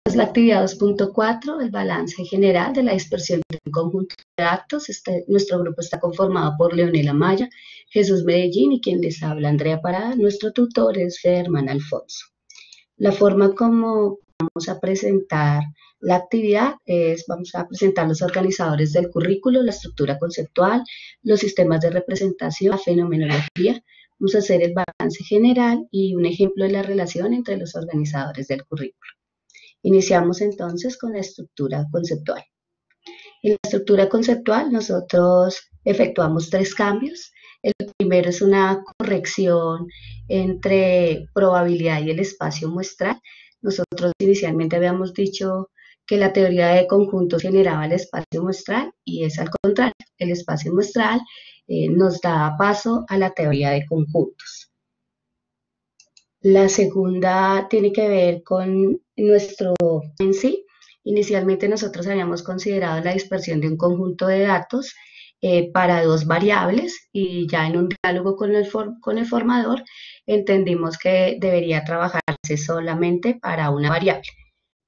es la actividad 2.4, el balance general de la dispersión de un conjunto de datos. Nuestro grupo está conformado por Leonela Maya, Jesús Medellín y quien les habla, Andrea Parada. Nuestro tutor es Federman Alfonso. La forma como vamos a presentar la actividad es, vamos a presentar los organizadores del currículo, la estructura conceptual, los sistemas de representación, la fenomenología. Vamos a hacer el balance general y un ejemplo de la relación entre los organizadores del currículo. Iniciamos entonces con la estructura conceptual. En la estructura conceptual nosotros efectuamos 3 cambios. El primero es una corrección entre probabilidad y el espacio muestral. Nosotros inicialmente habíamos dicho que la teoría de conjuntos generaba el espacio muestral y es al contrario. El espacio muestral nos da paso a la teoría de conjuntos. La segunda tiene que ver con nuestro en sí. Inicialmente nosotros habíamos considerado la dispersión de un conjunto de datos para 2 variables y ya en un diálogo con el formador entendimos que debería trabajarse solamente para una variable.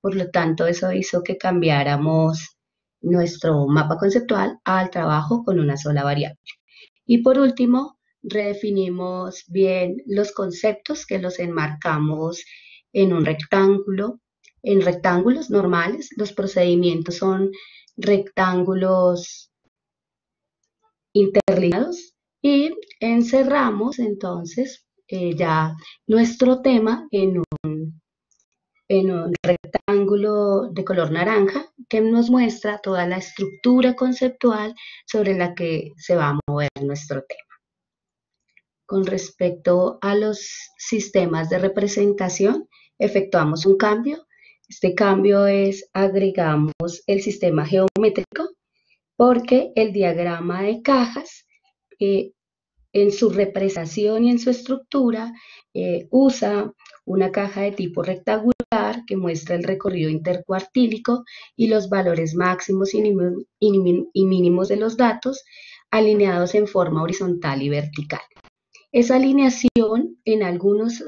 Por lo tanto, eso hizo que cambiáramos nuestro mapa conceptual al trabajo con una sola variable. Y por último, redefinimos bien los conceptos que los enmarcamos en un rectángulo, en rectángulos normales. Los procedimientos son rectángulos interlineados y encerramos entonces ya nuestro tema en un rectángulo de color naranja que nos muestra toda la estructura conceptual sobre la que se va a mover nuestro tema. Con respecto a los sistemas de representación, efectuamos un cambio. Este cambio es agregamos el sistema geométrico porque el diagrama de cajas en su representación y en su estructura usa una caja de tipo rectangular que muestra el recorrido intercuartílico y los valores máximos y mínimos de los datos alineados en forma horizontal y vertical. Esa alineación en algunas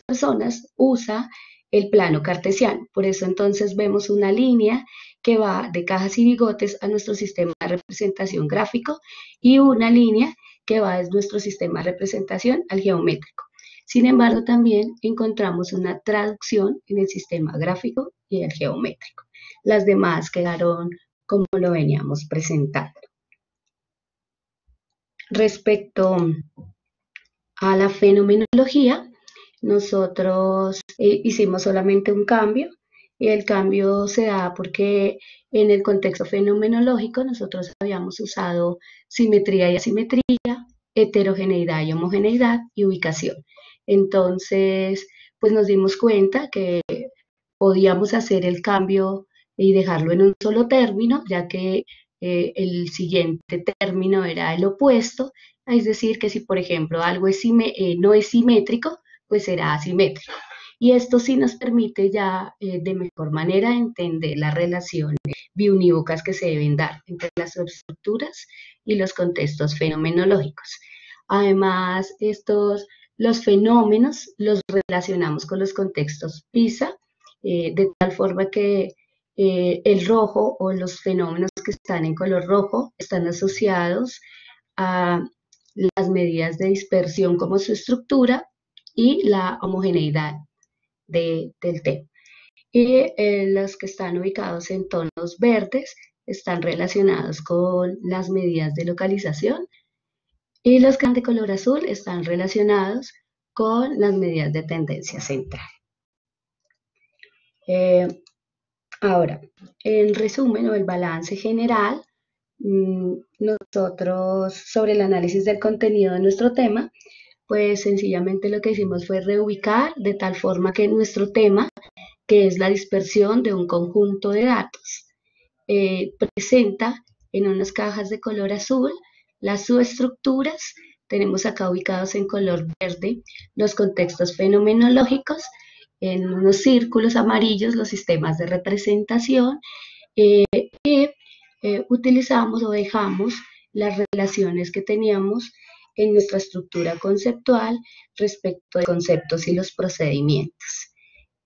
personas usa el plano cartesiano, por eso entonces vemos una línea que va de cajas y bigotes a nuestro sistema de representación gráfico y una línea que va desde nuestro sistema de representación al geométrico. Sin embargo, también encontramos una traducción en el sistema gráfico y el geométrico. Las demás quedaron como lo veníamos presentando. Respecto a la fenomenología, nosotros hicimos solamente un cambio y el cambio se da porque en el contexto fenomenológico nosotros habíamos usado simetría y asimetría, heterogeneidad y homogeneidad y ubicación. Entonces, pues nos dimos cuenta que podíamos hacer el cambio y dejarlo en un solo término, ya que el siguiente término era el opuesto, es decir, que si por ejemplo algo no es simétrico, pues será asimétrico. Y esto sí nos permite ya de mejor manera entender las relaciones biunívocas que se deben dar entre las estructuras y los contextos fenomenológicos. Además, los fenómenos los relacionamos con los contextos PISA, de tal forma que el rojo o los fenómenos que están en color rojo están asociados a las medidas de dispersión como su estructura y la homogeneidad del tema. Y los que están ubicados en tonos verdes están relacionados con las medidas de localización y los que están de color azul están relacionados con las medidas de tendencia central. Ahora, en resumen o el balance general, nosotros sobre el análisis del contenido de nuestro tema, pues sencillamente lo que hicimos fue reubicar de tal forma que nuestro tema, que es la dispersión de un conjunto de datos, presenta en unas cajas de color azul las subestructuras. Tenemos acá ubicados en color verde los contextos fenomenológicos, en unos círculos amarillos los sistemas de representación utilizamos o dejamos las relaciones que teníamos en nuestra estructura conceptual respecto de conceptos y los procedimientos.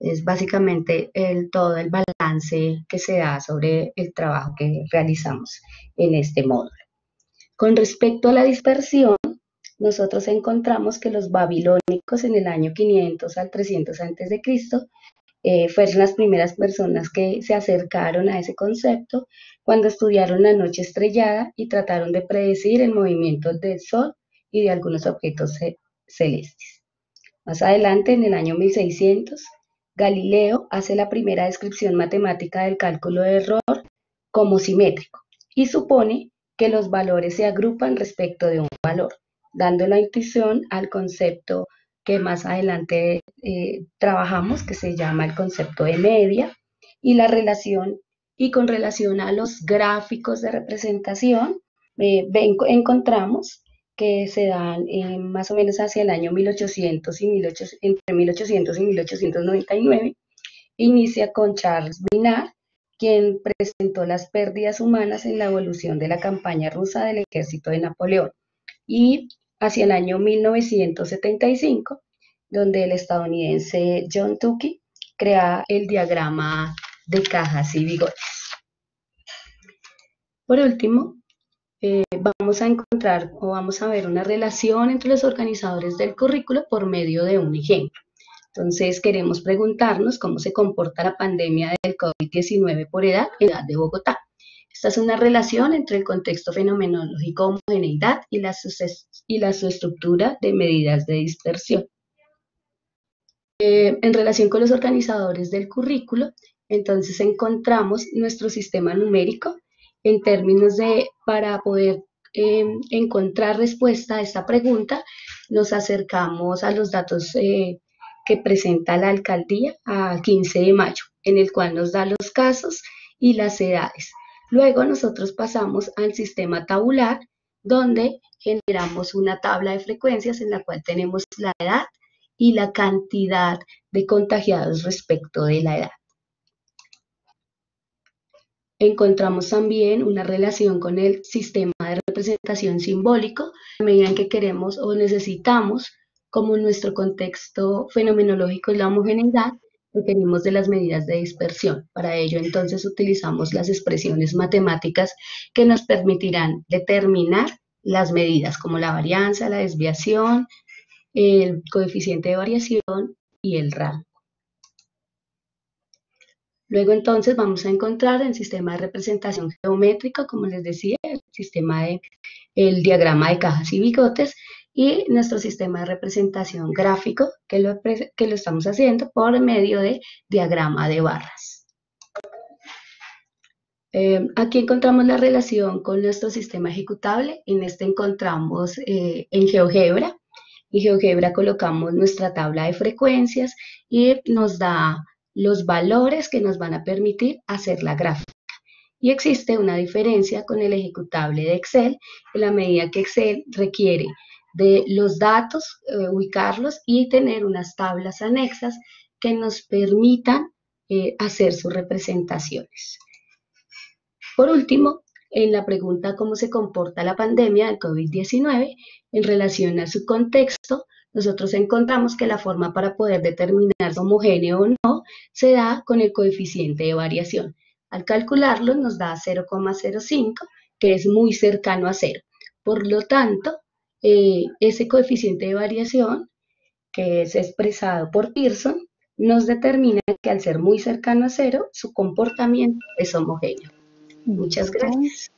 Es básicamente todo el balance que se da sobre el trabajo que realizamos en este módulo. Con respecto a la dispersión, nosotros encontramos que los babilónicos en el año 500 al 300 a.C. Fueron las primeras personas que se acercaron a ese concepto cuando estudiaron la noche estrellada y trataron de predecir el movimiento del Sol y de algunos objetos celestes. Más adelante, en el año 1600, Galileo hace la primera descripción matemática del cálculo de error como simétrico y supone que los valores se agrupan respecto de un valor, dando la intuición al concepto que más adelante trabajamos, que se llama el concepto de media, y la relación, y con relación a los gráficos de representación, encontramos que se dan más o menos hacia el año 1800 entre 1800 y 1899, inicia con Charles Minard, quien presentó las pérdidas humanas en la evolución de la campaña rusa del ejército de Napoleón, y hacia el año 1975, donde el estadounidense John Tukey crea el diagrama de cajas y bigotes. Por último, vamos a encontrar o vamos a ver una relación entre los organizadores del currículo por medio de un ejemplo. Entonces, queremos preguntarnos cómo se comporta la pandemia del COVID-19 por edad en la ciudad de Bogotá. Esta es una relación entre el contexto fenomenológico homogeneidad y la subestructura de medidas de dispersión. En relación con los organizadores del currículo, entonces encontramos nuestro sistema numérico en términos de, para poder encontrar respuesta a esta pregunta, nos acercamos a los datos que presenta la alcaldía a 15 de mayo, en el cual nos da los casos y las edades. Luego nosotros pasamos al sistema tabular, donde generamos una tabla de frecuencias en la cual tenemos la edad y la cantidad de contagiados respecto de la edad. Encontramos también una relación con el sistema de representación simbólico, a medida en que queremos o necesitamos, como en nuestro contexto fenomenológico es la homogeneidad, requerimos de las medidas de dispersión. Para ello, entonces, utilizamos las expresiones matemáticas que nos permitirán determinar las medidas, como la varianza, la desviación, el coeficiente de variación y el rango. Luego entonces vamos a encontrar el sistema de representación geométrica, como les decía, el diagrama de cajas y bigotes, y nuestro sistema de representación gráfico, que lo estamos haciendo por medio de diagrama de barras. Aquí encontramos la relación con nuestro sistema ejecutable. En este encontramos en GeoGebra. En GeoGebra colocamos nuestra tabla de frecuencias y nos da los valores que nos van a permitir hacer la gráfica. Y existe una diferencia con el ejecutable de Excel, en la medida que Excel requiere de los datos, ubicarlos y tener unas tablas anexas que nos permitan hacer sus representaciones. Por último, en la pregunta cómo se comporta la pandemia del COVID-19 en relación a su contexto, nosotros encontramos que la forma para poder determinar si es homogéneo o no se da con el coeficiente de variación. Al calcularlo nos da 0,05, que es muy cercano a 0. Por lo tanto, ese coeficiente de variación, que es expresado por Pearson, nos determina que al ser muy cercano a 0, su comportamiento es homogéneo. Muchas gracias.